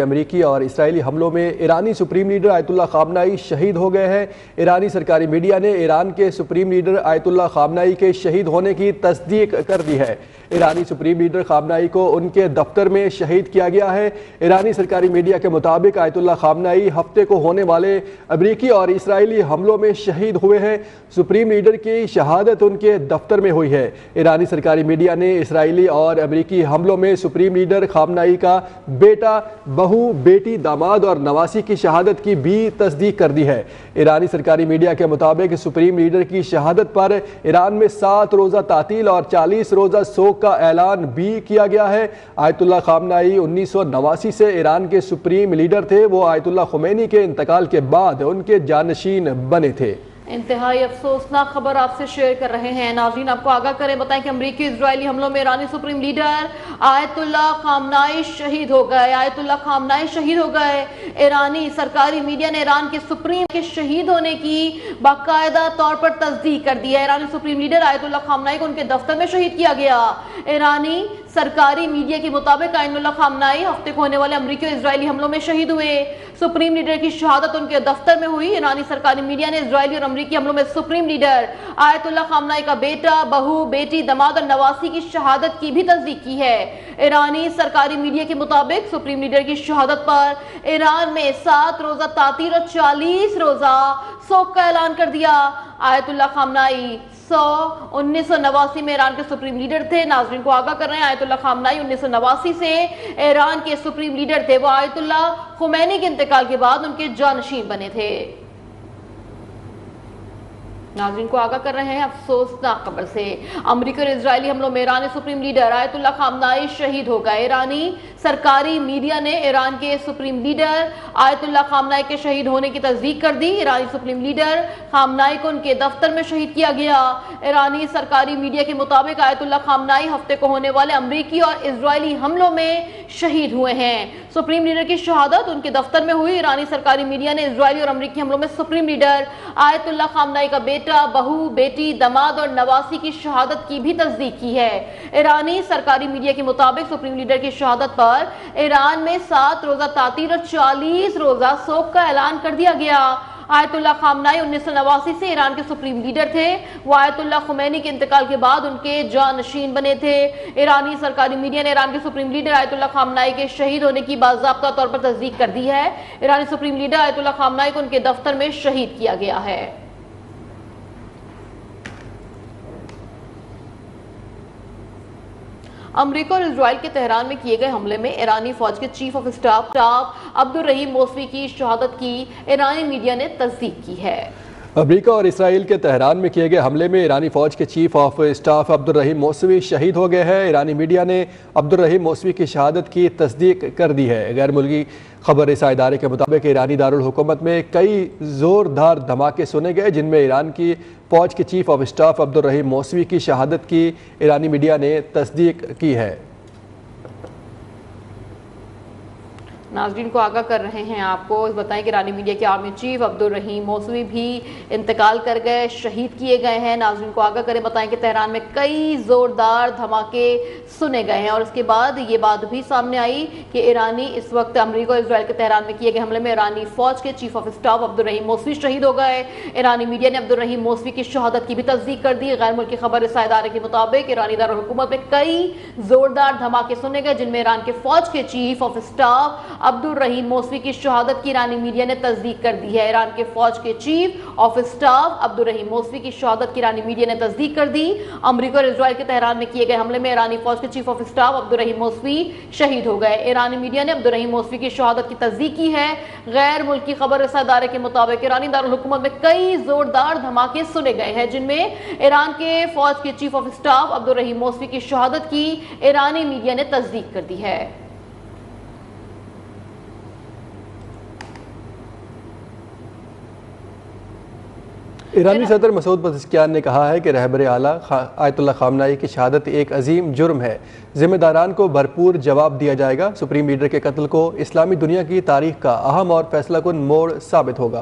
امریکی اور اسرائیلی حملوں میں ایرانی سپریم لیڈر آیت اللہ خامنائی شہید ہو گئے ہیں۔ ایرانی سرکاری میڈیا نے ایران کے سپریم لیڈر آیت اللہ خامنائی کے شہید ہونے کی تصدیق کر دی ہے۔ ایرانی سپریم لیڈر خامنائی کو ان کے دفتر میں شہید کیا گیا ہے۔ ایرانی سرکاری میڈیا کے مطابق آیت اللہ خامنائی ہفتے کو ہونے والے امریکی اور اسرائیلی حملوں میں شہید ہوئے ہیں۔ سپریم لیڈر کی شہادت ان کے دفتر میں ہوئی ہے۔ ایرانی سرکاری میڈیا نے اسرائیلی اور امریکی حملوں میں سپریم لیڈر خامنائی کا بیٹا، بہو، بیٹی، داماد اور نواسی کی شہادت کی بھی تصدیق کر دی ہے۔ ایرانی سرکاری میڈیا کے مطابق سپریم لیڈر کی شہادت پر ایران میں 7 روزہ تعطیل اور 40 روزہ سوگ کا اعلان بھی کیا گیا ہے۔ آیت اللہ خامنائی 1989 سے ایران کے سپریم لیڈر تھے۔ وہ آیت اللہ خمینی کے انتقال کے بعد ان کے جانشین بنے تھے۔ انتہائی افسوسناک خبر آپ سے شیئر کر رہے ہیں۔ ناظرین آپ کو آگاہ کریں، بتائیں کہ امریکی اسرائیلی حملوں میں ایرانی سپریم لیڈر آیت اللہ خامنائی شہید ہو گئے۔ آیت اللہ خامنائی شہید ہو گئے۔ ایرانی سرکاری میڈیا نے ایران کے سپریم کے شہید ہونے کی باقاعدہ طور پر تصدیق کر دی ہے۔ ایرانی سپریم لیڈر آیت اللہ خامنائی کو ان کے دفتر میں شہید کیا گیا۔ ایرانی سرکاری میڈیا کے مطابق آیت اللہ خامنائی ہفتے کو ہونے والے امریکی اور اسرائیلی حملوں میں شہید ہوئے۔ سپریم لیڈر کی شہادت ان کے دفتر میں ہوئی۔ ایرانی سرکاری میڈیا نے اسرائیلی اور امریکی حملوں میں سپریم لیڈر آیت اللہ خامنائی کا بیٹا، بہو، بیٹی، داماد اور نواسی کی شہادت کی بھی تصدیق کی ہے۔ ایرانی سرکاری میڈیا کے مطابق سپریم لیڈر کی شہادت پر ایران میں 7 روزہ تعطیل اور 40 روزہ سوگ کا اعلان کر دیا۔ آیت اللہ خامنائی 1989 میں ایران کے سپریم لیڈر تھے۔ ناظرین کو آگاہ کر رہے ہیں، آیت اللہ خامنائی 1989 سے ایران کے سپریم لیڈر تھے۔ وہ آیت اللہ خمینی کے انتقال کے بعد ان کے جانشین بنے تھے۔ ناظرین کو آگاہ کر رہے ہیں افسوسناک خبر سے، امریکی اور اسرائیلی حملوں میں ایرانی سپریم لیڈر آیت اللہ خامنائی شہید ہو گئے۔ ایرانی سرکاری میڈیا نے ایران کے سپریم لیڈر آیت اللہ خامنائی کے شہید ہونے کی تصدیق کر دی۔ ایرانی سپریم لیڈر خامنائی کو ان کے دفتر میں شہید کیا گیا۔ ایرانی سرکاری میڈیا کے مطابق آیت اللہ خامنائی ہفتے کو ہونے والے امریکی اور اسرائیلی حملوں میں شہید ہوئے ہیں۔ سپریم لیڈر کی شہادت ان کے دفتر میں ہوئی۔ ایرانی سرکاری میڈیا نے اسرائیلی اور امریکی حملوں میں سپریم لیڈر آیت اللہ خامنائی کا بیٹا، بہو، بیٹی، داماد اور نواسی کی شہادت کی بھی تصدیق کی ہے۔ ایرانی سرکاری میڈیا کے مطابق سپریم لیڈر کی شہادت پر ایران میں 7 روزہ تعطیل اور 40 روزہ سوگ کا اعلان کر دیا گیا۔ آیت اللہ خامنائی 1989 سے ایران کے سپریم لیڈر تھے۔ وہ آیت اللہ خمینی کے انتقال کے بعد ان کے جانشین بنے تھے۔ ایرانی سرکاری میڈیا نے ایران کے سپریم لیڈر آیت اللہ خامنائی کے شہید ہونے کی باضابطہ طور پر تصدیق کر دی ہے۔ ایرانی سپریم لیڈر آیت اللہ خامنائی کو ان کے دفتر میں شہید کیا گیا ہے۔ امریکہ اور اسرائیل کے تہران میں کیے گئے حملے میں ایرانی فوج کے chief of staff Abdul Rahim Moosavi کی شہادت کی ایرانی میڈیا نے تصدیق کی ہے۔ امریکہ اور اسرائیل کے تہران میں کیے گئے حملے میں ایرانی فوج کے chief of staff Abdul Rahim Moosavi شہید ہو گئے ہیں۔ ایرانی میڈیا نے عبدالرحیم موسوی کی شہادت کی تصدیق کر دی ہے۔ غیر ملکی خبر رساں ادارے کے مطابق ایرانی دارالحکومت میں کئی زوردار دھماکے سنے گئے، جن میں ایران کی فوج کے chief of staff Abdul Rahim Moosavi کی شہادت کی ایرانی میڈیا نے تصدیق کی ہے۔ ناظرین کو آگاہ کر رہے ہیں، آپ کو بتائیں کہ ایرانی میڈیا کے آرمی چیف عبدالرحیم موسوی بھی انتقال کر گئے، شہید کیے گئے ہیں۔ ناظرین کو آگاہ کریں، بتائیں کہ تہران میں کئی زوردار دھماکے سنے گئے ہیں، اور اس کے بعد یہ بات بھی سامنے آئی کہ ایرانی اس وقت امریکہ اور اسرائیل کے تہران میں کیے گئے حملے میں ایرانی فوج کے chief of staff Abdul Rahim Moosavi شہید ہو گئے۔ ایرانی میڈیا نے عبدالرحیم موسوی کی شہادت کی بھی تصدیق کر دی۔ غیر ملکی خبر رساں ادارے کے مطابق ایرانی دارالحکومت میں کئی زوردار دھماکے سنے گئے، جن میں ایران کے فوج کے chief of staff Abdul Rahim Moosavi کی شہادت کی ایرانی میڈیا نے تصدیق کر دی ہے۔ ایران کے فوج کے chief of staff Abdul Rahim Moosavi کی شہادت کی ایرانی میڈیا نے تصدیق کر دی۔ امریکہ اور اسرائیل کے تہران میں کیے گئے حملے میں ایرانی فوج کے chief of staff Abdul Rahim Moosavi شہید ہو گئے۔ ایرانی میڈیا نے عبدالرحیم موسوی کی شہادت کی تصدیق کی ہے۔ غیر ملکی خبر رساں ادارے کے مطابق ایرانی دارالحکومت میں کئی زوردار دھماکے سنے گئے ہیں، جن میں ایران کے فوج کے chief of staff Abdul Rahim Moosavi کی شہادت کی ایرانی میڈیا نے تصدیق کر دی ہے۔ ایرانی صدر مسعود پزشکیان نے کہا ہے کہ رہبر اعلیٰ آیت اللہ خامنائی کی شہادت ایک عظیم جرم ہے، ذمہ داران کو بھرپور جواب دیا جائے گا۔ سپریم لیڈر کے قتل کو اسلامی دنیا کی تاریخ کا اہم اور فیصلہ کن موڑ ثابت ہوگا۔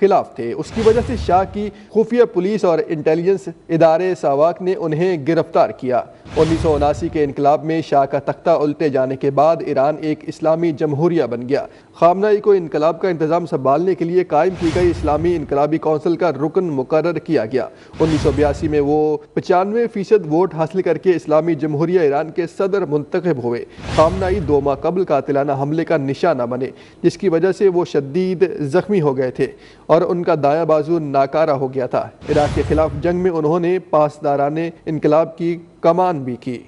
خلاف تھے۔ اس کی وجہ سے شاہ کی خفیہ پولیس اور انٹیلیجنس ادارے ساواک نے انہیں گرفتار کیا۔ 1979 کے انقلاب میں شاہ کا تختہ الٹے جانے کے بعد ایران ایک اسلامی جمہوریہ بن گیا۔ خامنائی کو انقلاب کا انتظام سنبھالنے کے لیے قائم کی گئی اسلامی انقلابی کونسل کا رکن مقرر کیا گیا۔ 1982 میں وہ 95% ووٹ حاصل کر کے اسلامی جمہوریہ ایران کے صدر منتخب ہوئے۔ خامنائی 2 ماہ قبل قاتلانہ حملے کا نشانہ بنے، جس کی وجہ سے وہ شدید زخمی ہو گئے تھے اور ان کا دایاں بازو ناکارہ ہو گیا تھا۔ عراق کے خلاف جنگ میں انہوں نے پاسدارانہ انقلاب کی کمان بھی کی۔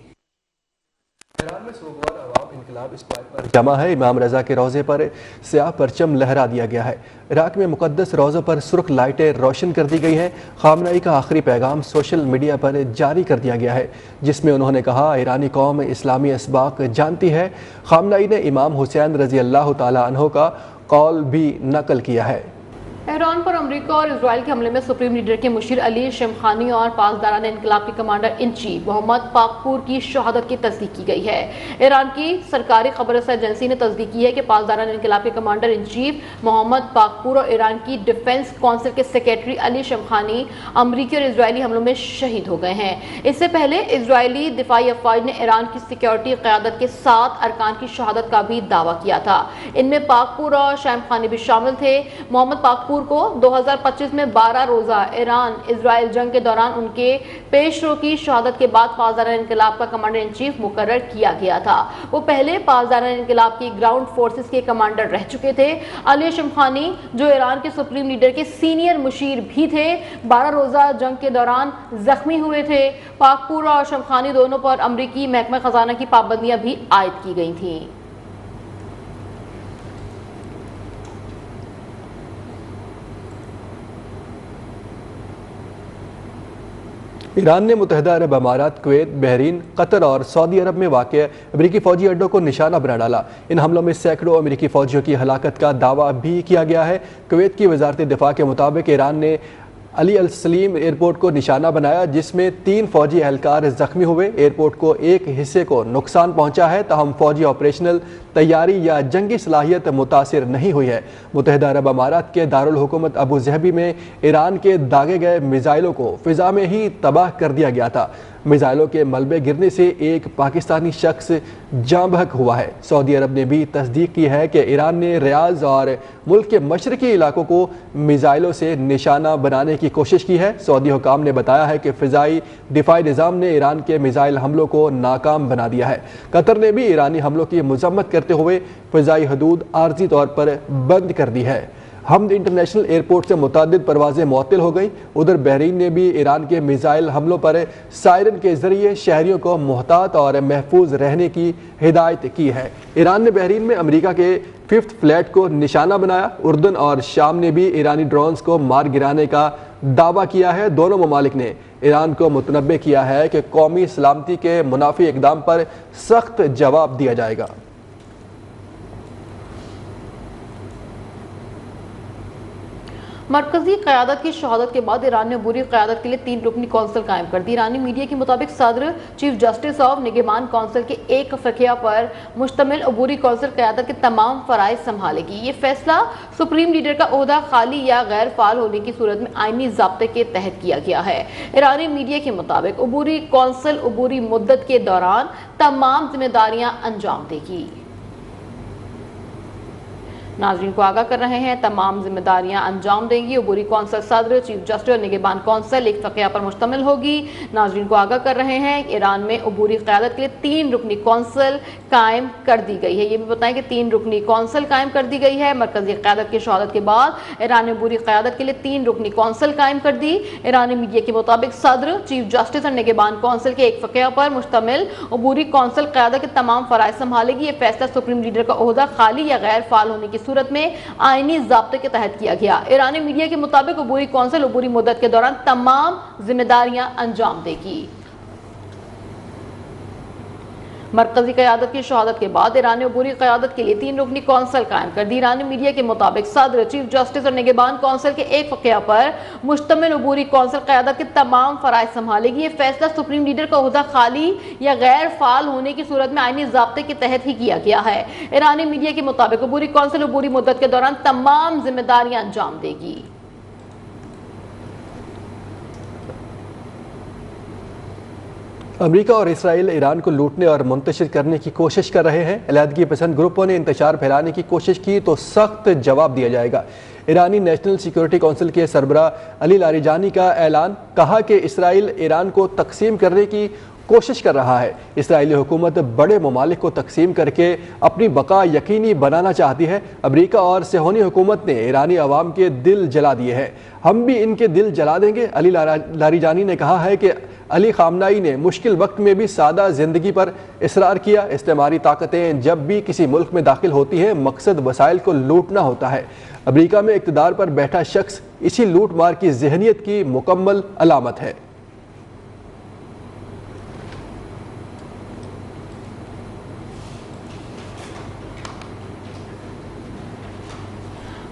ایران میں سوگوار عوام انقلاب اسکوائر پر جمع ہے۔ امام رضا کے روضے پر سیاہ پرچم لہرا دیا گیا ہے۔ عراق میں مقدس روضوں پر سرخ لائٹیں روشن کر دی گئی ہیں۔ خامنائی کا آخری پیغام سوشل میڈیا پر جاری کر دیا گیا ہے، جس میں انہوں نے کہا ایرانی قوم اسلامی اسباق جانتی ہے۔ خامنائی نے امام حسین رضی اللہ تعالیٰ عنہ کا قول بھی نقل کیا ہے۔ ایران پر امریکہ اور اسرائیل کے حملے میں سپریم لیڈر کے مشیر علی شمخانی اور پاسداران انقلاب کے کمانڈر ان چیف محمد پاکپور کی شہادت کی تصدیق کی گئی ہے۔ ایران کی سرکاری خبر رساں ایجنسی نے تصدیق کی ہے کہ پاسداران انقلاب کے کمانڈر ان چیف محمد پاکپور اور ایران کی ڈیفنس کونسل کے سیکریٹری علی شمخانی امریکی اور اسرائیلی حملوں میں شہید ہو گئے ہیں۔ اس سے پہلے اسرائیلی دفاعی افواج نے ایران کی سیکورٹی قیادت کے 7 ارکان کی شہادت کا بھی دعویٰ کیا تھا۔ ان میں پاکپور اور شمخانی بھی شامل تھے۔ محمد پاکپور کو 2025 میں 12 روزہ ایران اسرائیل جنگ کے دوران ان کے پیش رو کی شہادت کے بعد پاسداران انقلاب کا کمانڈر ان چیف مقرر کیا گیا تھا۔ وہ پہلے پاسداران انقلاب کی گراؤنڈ فورسز کے کمانڈر رہ چکے تھے۔ علی شمخانی جو ایران کے سپریم لیڈر کے سینئر مشیر بھی تھے، 12 روزہ جنگ کے دوران زخمی ہوئے تھے۔ پاکپور اور شمخانی دونوں پر امریکی محکمہ خزانہ کی پابندیاں بھی عائد کی گئی تھیں۔ ایران نے متحدہ عرب امارات، کویت، بحرین، قطر اور سعودی عرب میں واقع امریکی فوجی اڈوں کو نشانہ بنا ڈالا۔ ان حملوں میں سینکڑوں امریکی فوجیوں کی ہلاکت کا دعویٰ بھی کیا گیا ہے۔ کویت کی وزارت دفاع کے مطابق ایران نے علی السلیم ایئرپورٹ کو نشانہ بنایا، جس میں 3 فوجی اہلکار زخمی ہوئے۔ ایئرپورٹ کو ایک حصے کو نقصان پہنچا ہے، تاہم فوجی آپریشنل تیاری یا جنگی صلاحیت متاثر نہیں ہوئی ہے۔ متحدہ عرب امارات کے دارالحکومت ابو ظہبی میں ایران کے داغے گئے میزائلوں کو فضا میں ہی تباہ کر دیا گیا تھا۔ میزائلوں کے ملبے گرنے سے ایک پاکستانی شخص جاں بحق ہوا ہے۔ سعودی عرب نے بھی تصدیق کی ہے کہ ایران نے ریاض اور ملک کے مشرقی علاقوں کو میزائلوں سے نشانہ بنانے کی کوشش کی ہے۔ سعودی حکام نے بتایا ہے کہ فضائی دفاعی نظام نے ایران کے میزائل حملوں کو ناکام بنا دیا ہے۔ قطر نے بھی ایرانی حملوں کی مذمت کرتے ہوئے فضائی حدود عارضی طور پر بند کر دی ہے۔ حمد انٹرنیشنل ایئرپورٹ سے متعدد پروازیں معطل ہو گئیں۔ ادھر بحرین نے بھی ایران کے میزائل حملوں پر سائرن کے ذریعے شہریوں کو محتاط اور محفوظ رہنے کی ہدایت کی ہے۔ ایران نے بحرین میں امریکہ کے 5th فلیٹ کو نشانہ بنایا۔ اردن اور شام نے بھی ایرانی ڈرونز کو مار گرانے کا دعویٰ کیا ہے۔ دونوں ممالک نے ایران کو متنبہ کیا ہے کہ قومی سلامتی کے منافی اقدام پر سخت جواب دیا جائے گا۔ مرکزی قیادت کی شہادت کے بعد ایران نے عبوری قیادت کے لیے 3 رکنی کونسل قائم کر دی۔ ایرانی میڈیا کے مطابق صدر چیف جسٹس آف نگہبان کونسل کے ایک فقیہ پر مشتمل عبوری کونسل قیادت کے تمام فرائض سنبھالے گی۔ یہ فیصلہ سپریم لیڈر کا عہدہ خالی یا غیر فعال ہونے کی صورت میں آئینی ضابطے کے تحت کیا گیا ہے۔ ایرانی میڈیا کے مطابق عبوری کونسل عبوری مدت کے دوران تمام ذمہ داریاں انجام دے گی۔ ناظرین کو آگاہ کر رہے ہیں، تمام ذمہ داریاں انجام دیں گی۔ عبوری کونسل صدر، چیف جسٹس اور نگہبان کونسل ایک فقیہ پر مشتمل ہوگی۔ ناظرین کو آگاہ کر رہے ہیں، ایران میں عبوری قیادت کے لیے 3 رکنی کونسل قائم کر دی گئی ہے۔ یہ بھی بتائیں کہ 3 رکنی کونسل قائم کر دی گئی ہے۔ مرکزی قیادت کی شہادت کے بعد ایران نے عبوری قیادت کے لیے 3 رکنی کونسل قائم کر دی۔ ایرانی میڈیا کے مطابق صدر، چیف جسٹس اور نگہبان کونسل کے ایک فقیہ پر مشتمل عبوری کونسل قیادت کے تمام فرائض سنبھالے گی۔ یہ فیصلہ سپریم لیڈر کا عہدہ خالی یا غیر فعال ہونے کی صورت میں آئینی ضابطے کے تحت کیا گیا۔ ایرانی میڈیا کے مطابق عبوری کونسل عبوری مدت کے دوران تمام ذمہ داریاں انجام دے گی۔ مرکزی قیادت کی شہادت کے بعد ایران نے عبوری قیادت کے لیے 3 رکنی کونسل قائم کر دی۔ ایرانی میڈیا کے مطابق صدر، چیف جسٹس اور نگہبان کونسل کے ایک فقیہ پر مشتمل عبوری کونسل قیادت کے تمام فرائض سنبھالے گی۔ یہ فیصلہ سپریم لیڈر کا عہدہ خالی یا غیر فعال ہونے کی صورت میں آئینی ضابطے کے تحت ہی کیا گیا ہے۔ ایرانی میڈیا کے مطابق عبوری کونسل عبوری مدت کے دوران تمام ذمہ داریاں انجام دے گی۔ امریکہ اور اسرائیل ایران کو لوٹنے اور منتشر کرنے کی کوشش کر رہے ہیں۔ علیحدگی پسند گروپوں نے انتشار پھیلانے کی کوشش کی تو سخت جواب دیا جائے گا۔ ایرانی نیشنل سیکیورٹی کونسل کے سربراہ علی لاریجانی کا اعلان، کہا کہ اسرائیل ایران کو تقسیم کرنے کی کوشش کر رہا ہے۔ اسرائیلی حکومت بڑے ممالک کو تقسیم کر کے اپنی بقا یقینی بنانا چاہتی ہے۔ امریکہ اور صہیونی حکومت نے ایرانی عوام کے دل جلا دیے ہیں، ہم بھی ان کے دل جلا دیں گے۔ علی لاریجانی نے کہا ہے کہ علی خامنائی نے مشکل وقت میں بھی سادہ زندگی پر اصرار کیا۔ استعماری طاقتیں جب بھی کسی ملک میں داخل ہوتی ہیں، مقصد وسائل کو لوٹنا ہوتا ہے۔ امریکہ میں اقتدار پر بیٹھا شخص اسی لوٹ مار کی ذہنیت کی مکمل علامت ہے۔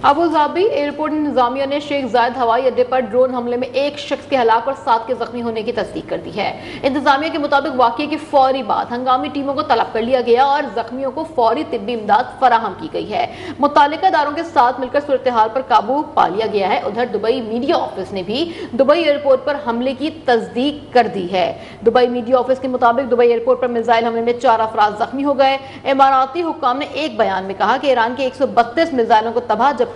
ابوظہبی ایئرپورٹ انتظامیہ نے شیخ زاید ہوائی اڈے پر ڈرون حملے میں 1 شخص کے ہلاک اور 7 کے زخمی ہونے کی تصدیق کر دی ہے۔ انتظامیہ کے مطابق واقعے کی فوری بعد ہنگامی ٹیموں کو طلب کر لیا گیا اور زخمیوں کو فوری طبی امداد فراہم کی گئی ہے۔ متعلقہ اداروں کے ساتھ مل کر صورتحال پر قابو پا لیا گیا ہے۔ ادھر دبئی میڈیا آفس نے بھی دبئی ایئرپورٹ پر حملے کی تصدیق کر دی ہے۔ دبئی میڈیا آفس کے مطابق دبئی ایئرپورٹ پر میزائل حملے میں 4 افراد زخمی ہو گئے۔ اماراتی حکام نے ایک بیان میں کہا کہ ایران کے 132 میزائلوں کو تباہ، جبکہ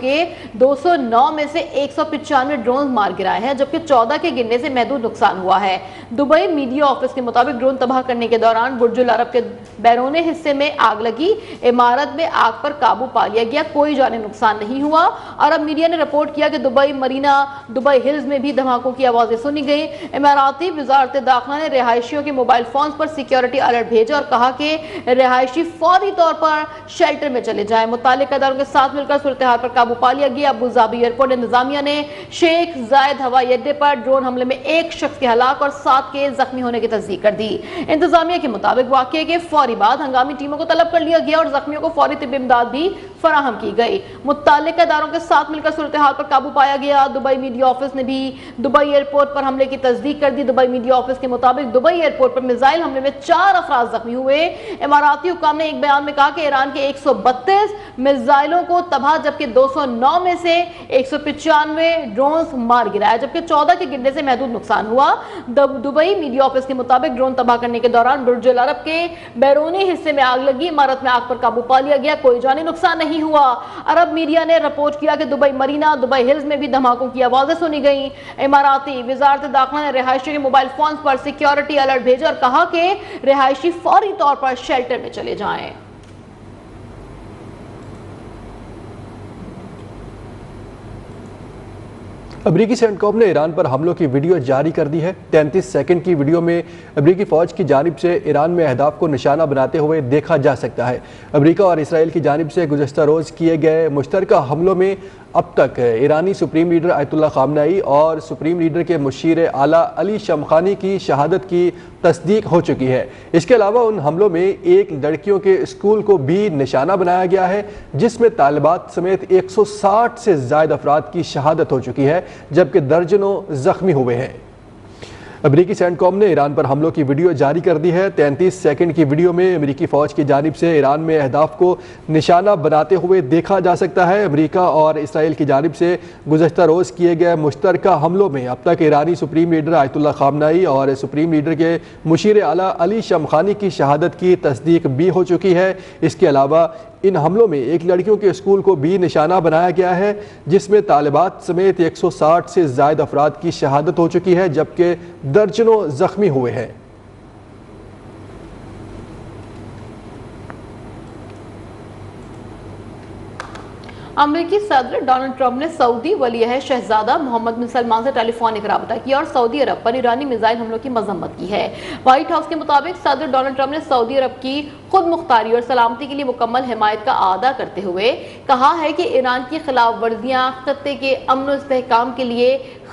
209 میں سے 195 ڈرون مار گرائے ہیں، جبکہ 14 کے گرنے سے محدود نقصان ہوا ہے۔ دبئی میڈیا آفس کے مطابق ڈرون تباہ کرنے کے دوران برج العرب کے بیرونی حصے میں آگ لگی۔ عمارت میں آگ پر قابو پا لیا گیا، کوئی جانی نقصان نہیں ہوا۔ عرب میڈیا نے رپورٹ کیا کہ دبئی مرینا، دبئی ہلز میں بھی دھماکوں کی آوازیں سنی گئیں۔ اماراتی وزارت داخلہ نے رہائشیوں کے موبائل فونز پر سیکیورٹی الرٹ بھیجا اور کہا کہ رہائشی فوری طور پر شیلٹر میں چلے جائیں۔ متعلقہ اداروں کے ساتھ مل کر صورتحال پر قابو پا لیا گیا۔ ابوظہبی ایئرپورٹ انتظامیہ نے شیخ زاید ہوائی اڈے پر ڈرون حملے میں 1 شخص کے ہلاک اور 7 کے زخمی ہونے کی تصدیق کر دی۔ انتظامیہ کے مطابق واقعے کے فوری بعد ہنگامی ٹیموں کو طلب کر لیا گیا اور زخمیوں کو فوری طبی امداد بھی فراہم کی گئی۔ متعلقہ اداروں کے ساتھ مل کر صورتحال پر قابو پایا گیا۔ دبئی میڈیا آفس نے بھی دبئی ایئرپورٹ پر حملے کی تصدیق کر دی۔ دبئی میڈیا آفس کے مطابق دبئی ایئرپورٹ پر میزائل حملے میں 4 افراد زخمی ہوئے۔ اماراتی حکام نے ایک بیان میں کہا کہ ایران کے 132 میزائلوں کو تباہ، جبکہ 209 میں سے 195 ڈرونز مار گرایا، جبکہ 14 کے گرنے سے محدود نقصان ہوا۔ دبئی میڈیا آفس کے مطابق ڈرون تباہ کرنے کے دوران برج العرب کے بیرونی حصے میں آگ لگی۔ عمارت میں آگ پر قابو پا لیا گیا، کوئی جانی نقصان نہیں ہوا۔ عرب میڈیا نے رپورٹ کیا کہ دبئی مرینا، دبئی ہلز میں بھی دھماکوں کی آوازیں سنی گئیں۔ اماراتی وزارت داخلہ نے رہائشیوں کے موبائل فونز پر سیکیورٹی الرٹ بھیجا اور کہا کہ رہائشی فوری طور پر شیلٹر میں چلے جائیں۔ امریکی سینٹکام نے ایران پر حملوں کی ویڈیو جاری کر دی ہے۔ 33 سیکنڈ کی ویڈیو میں امریکی فوج کی جانب سے ایران میں اہداف کو نشانہ بناتے ہوئے دیکھا جا سکتا ہے۔ امریکہ اور اسرائیل کی جانب سے گزشتہ روز کیے گئے مشترکہ حملوں میں اب تک ایرانی سپریم لیڈر آیت اللہ خامنائی اور سپریم لیڈر کے مشیر اعلیٰ علی شمخانی کی شہادت کی تصدیق ہو چکی ہے۔ اس کے علاوہ ان حملوں میں ایک لڑکیوں کے اسکول کو بھی نشانہ بنایا گیا ہے، جس میں طالبات سمیت 160 سے زائد افراد کی شہادت ہو چکی ہے، جبکہ درجنوں زخمی ہوئے ہیں۔ امریکی سینٹکام نے ایران پر حملوں کی ویڈیو جاری کر دی ہے۔ 33 سیکنڈ کی ویڈیو میں امریکی فوج کی جانب سے ایران میں اہداف کو نشانہ بناتے ہوئے دیکھا جا سکتا ہے۔ امریکہ اور اسرائیل کی جانب سے گزشتہ روز کیے گئے مشترکہ حملوں میں اب تک ایرانی سپریم لیڈر آیت اللہ خامنائی اور سپریم لیڈر کے مشیر اعلیٰ علی شمخانی کی شہادت کی تصدیق بھی ہو چکی ہے۔ اس کے علاوہ ان حملوں میں ایک لڑکیوں کے اسکول کو بھی نشانہ بنایا گیا ہے، جس میں طالبات سمیت 160 سے زائد افراد کی شہادت ہو چکی ہے، جبکہ درجنوں زخمی ہوئے ہیں۔ امریکی صدر ڈونلڈ ٹرمپ نے سعودی ولی عہد شہزادہ محمد بن سلمان سے ٹیلی فونک رابطہ کیا اور سعودی عرب پر ایرانی میزائل حملوں کی مذمت کی ہے۔ وائٹ ہاؤس کے مطابق صدر ڈونلڈ ٹرمپ نے سعودی عرب کی خود مختاری اور سلامتی کے لیے مکمل حمایت کا اعادہ کرتے ہوئے کہا ہے کہ ایران کی خلاف ورزیاں خطے کے امن و استحکام کے لیے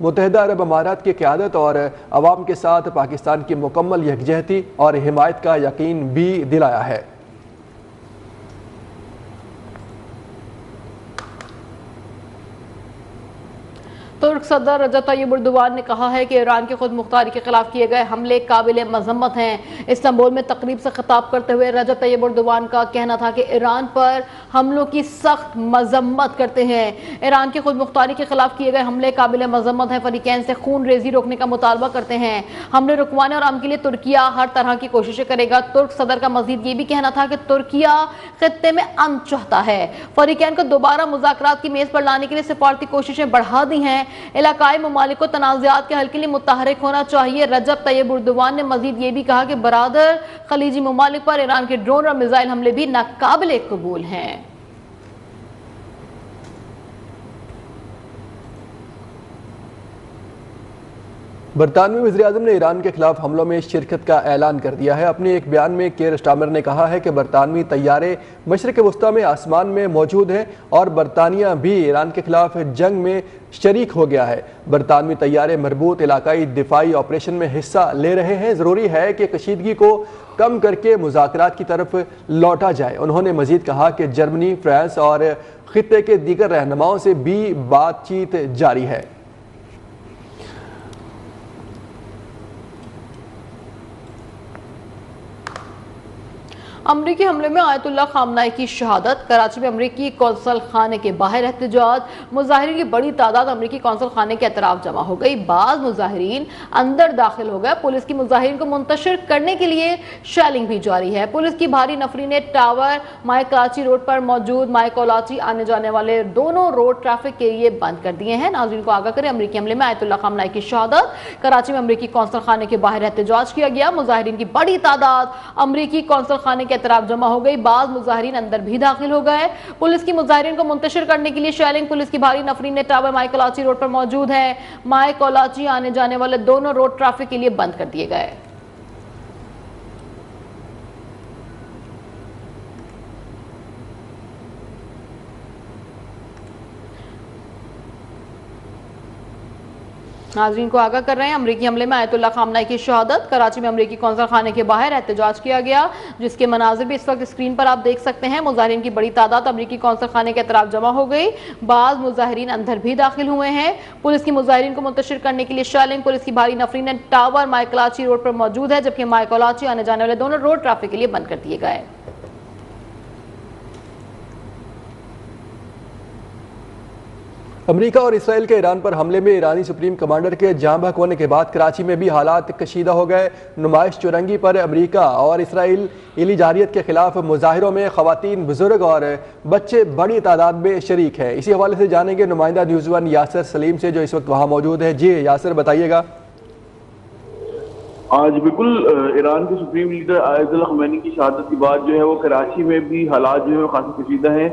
متحدہ عرب امارات کی قیادت اور عوام کے ساتھ پاکستان کی مکمل یکجہتی اور حمایت کا یقین بھی دلایا ہے۔ ترک صدر رجب طیب اردوان نے کہا ہے کہ ایران کی خود مختاری کے خلاف کیے گئے حملے قابل مذمت ہیں۔ استنبول میں تقریب سے خطاب کرتے ہوئے رجب طیب اردوان کا کہنا تھا کہ ایران پر حملوں کی سخت مذمت کرتے ہیں۔ ایران کی خود مختاری کے خلاف کیے گئے حملے قابل مذمت ہیں، فریقین سے خون ریزی روکنے کا مطالبہ کرتے ہیں۔ حملے رکوانے اور امن کے لیے ترکیہ ہر طرح کی کوششیں کرے گا۔ ترک صدر کا مزید یہ بھی کہنا تھا کہ ترکیہ خطے میں امن چاہتا ہے۔ فریقین کو دوبارہ مذاکرات کی میز پر لانے کے لیے سفارتی کوششیں بڑھا دی ہیں۔ علاقائی ممالک کو تنازعات کے حل کے لیے متحرک ہونا چاہیے۔ رجب طیب اردوان نے مزید یہ بھی کہا کہ برادر خلیجی ممالک پر ایران کے ڈرون اور میزائل حملے بھی ناقابل قبول ہیں۔ برطانوی وزیراعظم نے ایران کے خلاف حملوں میں شرکت کا اعلان کر دیا ہے۔ اپنے ایک بیان میں کیئر سٹارمر نے کہا ہے کہ برطانوی طیارے مشرق وسطیٰ میں آسمان میں موجود ہیں اور برطانیہ بھی ایران کے خلاف جنگ میں شریک ہو گیا ہے۔ برطانوی طیارے مربوط علاقائی دفاعی آپریشن میں حصہ لے رہے ہیں۔ ضروری ہے کہ کشیدگی کو کم کر کے مذاکرات کی طرف لوٹا جائے۔ انہوں نے مزید کہا کہ جرمنی، فرانس اور خطے کے دیگر رہنماؤں سے بھی بات چیت جاری ہے۔ امریکی حملے میں آیت اللہ خامنائی کی شہادت، کراچی میں امریکی قونصل خانے کے باہر احتجاج، مظاہرین کی بڑی تعداد امریکی قونصل خانے کے اطراف جمع ہو گئی، بعض مظاہرین اندر داخل ہو گئے، پولیس کی مظاہرین کو منتشر کرنے کے لیے شیلنگ بھی جاری ہے۔ پولیس کی بھاری نفری نے ٹاور مائے کراچی روڈ پر موجود مائے کولاچی آنے جانے والے دونوں روڈ ٹریفک کے لیے بند کر دیے ہیں۔ ناظرین کو آگاہ کریں، امریکی حملے میں آیت اللہ خامنائی کی شہادت، کراچی میں امریکی قونصل خانے کے باہر احتجاج کیا گیا، مظاہرین کی بڑی تعداد امریکی قونصل خانے کے اطراف جمع ہو گئی، بعض مظاہرین اندر بھی داخل ہو گئے، پولیس کی مظاہرین کو منتشر کرنے کے لیے شیلنگ، پولیس کی بھاری نفری نے ٹاور مائے کولاچی روڈ پر موجود ہے، مائے کولاچی آنے جانے والے دونوں روڈ ٹریفک کے لیے بند کر دیے گئے۔ ناظرین کو آگاہ کر رہے ہیں، امریکی حملے میں آیت اللہ خامنائی کی شہادت، کراچی میں امریکی قونصل خانے کے باہر احتجاج کیا گیا، جس کے مناظر بھی اس وقت اسکرین پر آپ دیکھ سکتے ہیں۔ مظاہرین کی بڑی تعداد امریکی قونصل خانے کے اطراف جمع ہو گئی، بعض مظاہرین اندر بھی داخل ہوئے ہیں، پولیس کی مظاہرین کو منتشر کرنے کے لیے شیلنگ، پولیس کی بھاری نفری نے ٹاور مائے کلاچی روڈ پر موجود ہے، جبکہ مائے کولاچی آنے جانے والے دونوں روڈ ٹریفک کے لیے بند کر دیے گئے۔ امریکہ اور اسرائیل کے ایران پر حملے میں ایرانی سپریم کمانڈر کے جاں بحق ہونے کے بعد کراچی میں بھی حالات کشیدہ ہو گئے۔ نمائش چورنگی پر امریکہ اور اسرائیلی جارحیت کے خلاف مظاہروں میں خواتین، بزرگ اور بچے بڑی تعداد میں شریک ہیں۔ اسی حوالے سے جانیں گے نمائندہ نیوز ون یاسر سلیم سے، جو اس وقت وہاں موجود ہے۔ جی یاسر، بتائیے گا۔ آج بالکل ایران کے سپریم لیڈر آیت اللہ خمینی کی شہادت کے بعد جو ہے وہ کراچی میں بھی حالات جو ہے خاصی کشیدہ ہیں،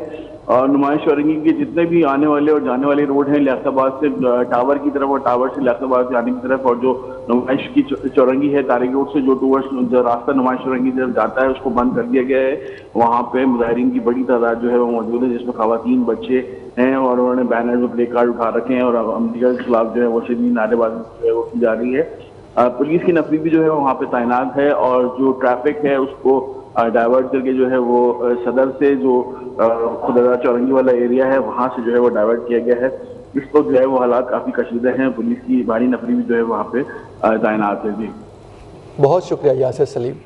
اور نمائش چورنگی کے جتنے بھی آنے والے اور جانے والے روڈ ہیں، لیاقت آباد سے ٹاور کی طرف اور ٹاور سے لیاقت آباد سے آنے کی طرف، اور جو نمائش کی چورنگی ہے طارق روڈ سے جو راستہ نمائش چورنگی کی طرف جاتا ہے، اس کو بند کر دیا گیا ہے۔ وہاں پہ مظاہرین کی بڑی تعداد جو ہے وہ موجود ہے، جس میں خواتین، بچے ہیں، اور انہوں نے بینر میں پلے کارڈ اٹھا رکھے ہیں، اور امریکہ کے خلاف جو ہے وہ شدید نعرے بازی جو ہے وہ کی جا رہی ہے۔ پولیس کی نفری بھی جو ہے وہاں پہ تعینات ہے، اور جو ٹریفک ہے اس کو ڈائیورٹ کر کے جو ہے وہ صدر سے جو خداداد چورنگی والا ایریا ہے وہاں سے جو ہے وہ ڈائیورٹ کیا گیا ہے۔ اس کو جو ہے وہ حالات کافی کشیدہ ہیں، پولیس کی بھاری نفری بھی جو ہے وہاں پہ تعینات ہے۔ جی بہت شکریہ یاسر سلیم۔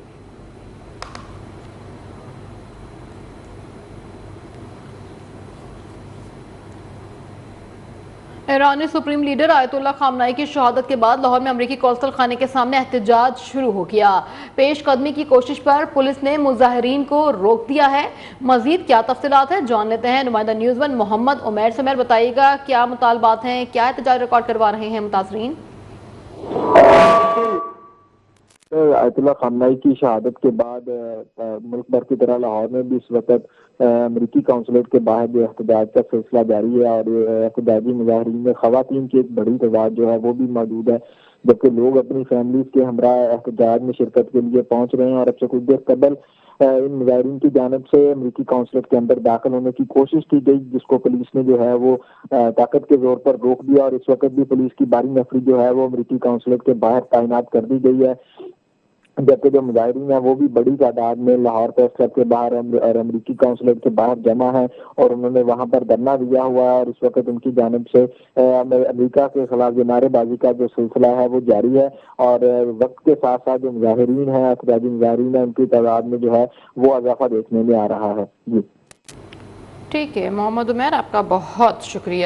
ایرانی سپریم لیڈر آیت اللہ خامنائی کی شہادت کے بعد لاہور میں امریکی قونصل خانے کے سامنے احتجاج شروع ہو گیا۔ پیش قدمی کی کوشش پر پولیس نے مظاہرین کو روک دیا ہے۔ مزید کیا تفصیلات ہیں جان لیتے ہیں نمائندہ نیوز ون محمد عمیر سے۔ عمیر، بتائیے گا کیا مطالبات ہیں، کیا احتجاج ریکارڈ کروا رہے ہیں متاثرین؟ آیت اللہ خامنائی کی شہادت کے بعد ملک بھر کی طرح لاہور میں بھی اس وقت امریکی قونصلیٹ کے باہر جو احتجاج کا سلسلہ جاری ہے، اور احتجاجی مظاہرین میں خواتین کی ایک بڑی تعداد جو ہے وہ بھی موجود ہے، جبکہ لوگ اپنی فیملیز کے ہمراہ احتجاج میں شرکت کے لیے پہنچ رہے ہیں۔ اور اب سے کچھ دیر قبل ان مظاہرین کی جانب سے امریکی قونصلیٹ کے اندر داخل ہونے کی کوشش کی گئی، جس کو پولیس نے جو ہے وہ طاقت کے زور پر روک دیا، اور اس وقت بھی پولیس کی بھاری نفری جو ہے وہ امریکی قونصلیٹ کے باہر تعینات کر دی گئی ہے، جبکہ جو مظاہرین ہیں وہ بھی بڑی تعداد میں لاہور پریس کلب کے باہر اور امریکی قونصلیٹ کے باہر جمع ہیں، اور انہوں نے وہاں پر دھرنا دیا ہوا ہے، اور اس وقت ان کی جانب سے امریکہ کے خلاف جو نعرے بازی کا جو سلسلہ ہے وہ جاری ہے، اور وقت کے ساتھ ساتھ جو مظاہرین ہیں، احتجاجی مظاہرین ہیں، ان کی تعداد میں جو ہے وہ اضافہ دیکھنے میں آ رہا ہے۔ جی ٹھیک ہے محمد عمیر، آپ کا بہت شکریہ۔